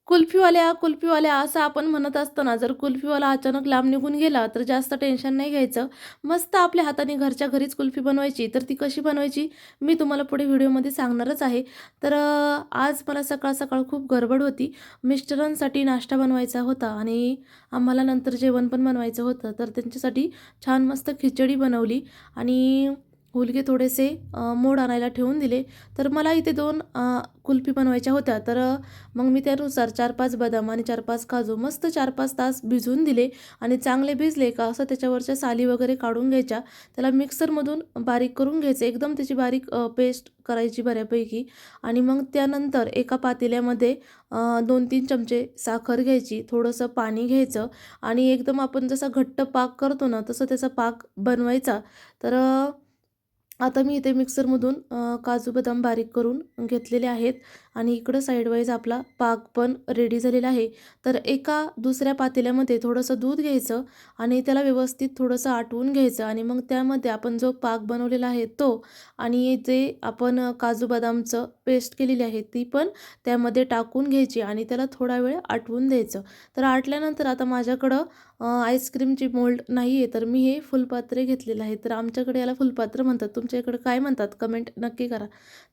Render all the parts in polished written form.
कुल्फीवाल्या, कुल्फीवाल्या असं आपण म्हणत असताना जर कुल्फीवाला अचानक लांब निघून गेला, तर जास्त टेन्शन नाही घ्यायचं. मस्त आपल्या हाताने घरच्या घरीच कुल्फी बनवायची. तर ती कशी बनवायची मी तुम्हाला पुढे व्हिडिओमध्ये सांगणारच आहे. तर आज मला सकाळ-सकाळ खूप गडबड होती. मिस्टरांसाठी नाश्ता बनवायचा होता आणि आम्हाला नंतर जेवण पण बनवायचं होतं. तर त्यांच्यासाठी छान मस्त खिचडी बनवली आणि हुलगे थोडेसे मोड आणायला ठेवून दिले. तर मला इथे 2 कुल्फी बनवायच्या होत्या. तर मग मी त्यानुसार 4-5 बदाम आणि 4-5 काजू मस्त 4-5 तास भिजवून दिले आणि चांगले भिजले का असं त्याच्यावरच्या साली वगैरे काढून घ्यायच्या. त्याला मिक्सरमधून बारीक करून घ्यायचं. एकदम त्याची बारीक पेस्ट करायची बऱ्यापैकी आणि मग त्यानंतर एका पातेल्यामध्ये 2-3 चमचे साखर घ्यायची, थोडंसं पाणी घ्यायचं आणि एकदम आपण जसा घट्ट पाक करतो ना, तसं त्याचा पाक बनवायचा. तर आता मी इथे मिक्सरमधून काजू बदाम बारीक करून घेतलेले आहेत आणि इकडं साईडवाईज आपला पाक पण रेडी झालेला आहे. तर एका दुसऱ्या पातेल्यामध्ये थोडंसं दूध घ्यायचं आणि त्याला व्यवस्थित थोडंसं आटवून घ्यायचं आणि मग त्यामध्ये आपण जो पाक बनवलेला आहे तो आणि जे आपण काजू बदामचं पेस्ट केलेली आहे ती पण त्यामध्ये टाकून घ्यायची आणि त्याला थोडा वेळ आटवून द्यायचं. तर आटल्यानंतर आता माझ्याकडं आईस्क्रीमची मोल्ड नाही आहे, तर मी हे फुलपात्रे घेतलेलं आहे. तर आमच्याकडे याला फुलपात्र म्हणतात. तुमच्या इकडे काय म्हणतात कमेंट नक्की करा.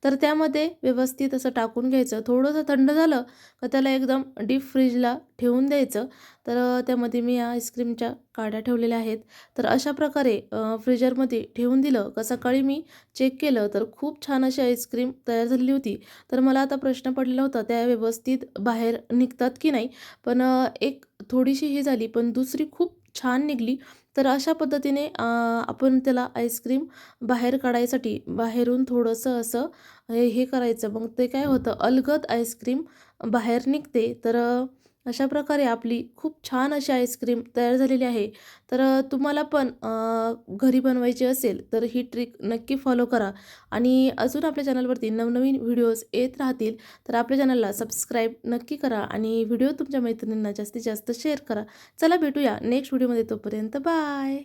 तर त्यामध्ये व्यवस्थित असं टाकून घ्यायचं. थोडंसं थंड झालं का त्याला एकदम डीप फ्रीजला ठेवून द्यायचं. तर त्यामध्ये मी या आईस्क्रीमच्या काड्या ठेवलेल्या आहेत. तर अशा प्रकारे फ्रीजरमध्ये ठेवून दिलं का सकाळी मी चेक केलं तर खूप छान अशी आईस्क्रीम तयार झालेली होती. तर मला आता प्रश्न पडलेला होता त्या व्यवस्थित बाहेर निघतात की नाही? पण एक थोडीशी ही झाली, पण दुसरी खूप छान निघाली. तर अशा पद्धतीने आपण त्याला आईस्क्रीम बाहेर काढायसाठी बाहेरून थोडंसं असं हे करायचं. मग ते काय होतं अलगद आईस्क्रीम बाहेर निघते. तर अशा प्रकारे आपली खूप छान अशी आईस्क्रीम तयार झालेली आहे. तर तुम्हाला पण घरी बनवायची असेल तर ही ट्रिक नक्की फॉलो करा आणि अजून आपल्या चॅनलवरती नवनवीन व्हिडिओज येत राहतील. तर आपल्या चॅनलला सबस्क्राईब नक्की करा आणि व्हिडिओ तुमच्या मैत्रिणींना जास्तीत जास्त शेअर करा. चला भेटूया नेक्स्ट व्हिडिओमध्ये. तोपर्यंत बाय.